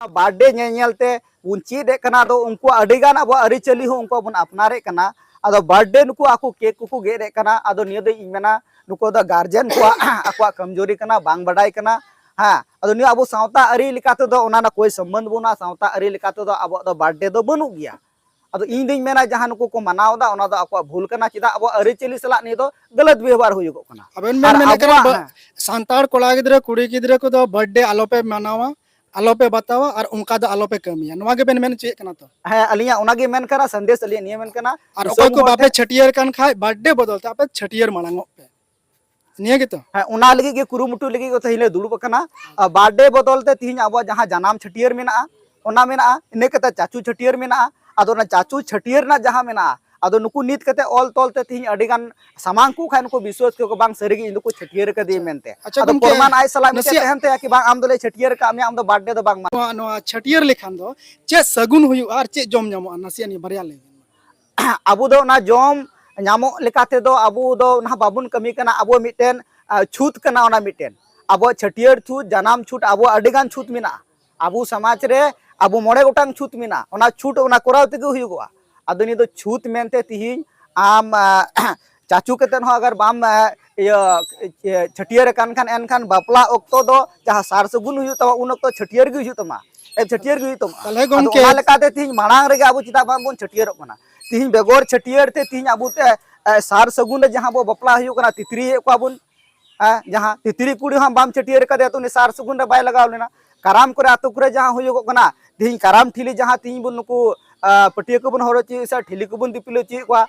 birthday नेलते उन चीदे कना दो उनको अडिगान अब अरिचली हो उनको बन अपनारे कना अदो बर्थडे नुको आको केक को गेरे कना अदो नियो दो इमेना नुको द गार्जियन को आको कमजोरी कना बांग बडाई कना हाँ अदो नियो अब सावता अरि लिकाते दो ओना ना कोई संबंध बुना सावता अरि लिकाते दो अब दो बर्थडे दो बनु गया अदो इन दिन मेना जहां नुको को मनावदा ओना दो आको भूल कना चिदा अब अरिचली सला नि दो गलत व्यवहार हुयुगो कना अबेन मेन मेने कना सांतार कोड़ा गिद्रे कुड़ी गिद्रे को दो बर्थडे आलोपे मनावा आलोपे बतावा और उनका दो आलोपे कमिया नवा के बेन मेन चेक कना तो है अलिया उनागे मेन करा संदेश अलिया निये मेन कना और ओको को बापे छटियर कन खाय बर्थडे बदलते आपे छटियर मांगो पे निये के तो है उना लगी के कुरुमुटु लगी को तहिले दुड़ुब कना बर्थडे बदलते तिहिन अब जहां जनाम छटियर मेना ओना मेना इने कते चाचू छटियर मेना अदो ना चाचू छटियर ना जहां मेना अदो नुकु नीत कते ऑल तोलते तिहिन अडिगान सामान को खाय नुकु विश्वास को बांग सरीगी इनको छटियर का दे मेनते अदो परमान आय सला मिते तहनते कि बांग आम दोले छटियर का आम दो बर्थडे दो बांग नो छटियर लेखान दो चे सगुन हुयु आर चे जम जमो नसिया नि बरिया ले अबु दो ना जम नामो लेकाते दो अबु दो ना बाबुन कमी कना अबो मिटेन छूत कना ओना मिटेन अबो छटियर छूत जनाम छूट अबो अडिगान छूत मिना अबु समाज रे अबु मोड़े गोटांग छूत मिना ओना छूट ओना कोराव तेगे हुयुगोआ अदो नि दो छूत मेनते तिहिन आम चाचू कतेन हो अगर बाम छटियर कान खान एन खान बापला ओक्तो दो जहां सार सगुन हुयु तमा उन ओक्तो छटियर गे हुयु तमा ए छटियर गे हुयु तमा तले गमके ओना लेकाते तिहिन मांग रेगे अबु चिता बाम बोन छटियरक कना तिहिन बेगोर छटियर ते तिहिन अबु ते सार सगुन जहां बो बपला हुयु कना तितरी को बुन जहां तितरी कुड़ी हम बाम छटियर कदे तो नि सार सगुन रे बाय लगाव लेना कराम करे आतो करे जहां हुयु कना तिहिन कराम ठिली जहां तिहिन बुन नुकु पटिया को बन हरो ची सा ठिली को बन दिपिलो ची को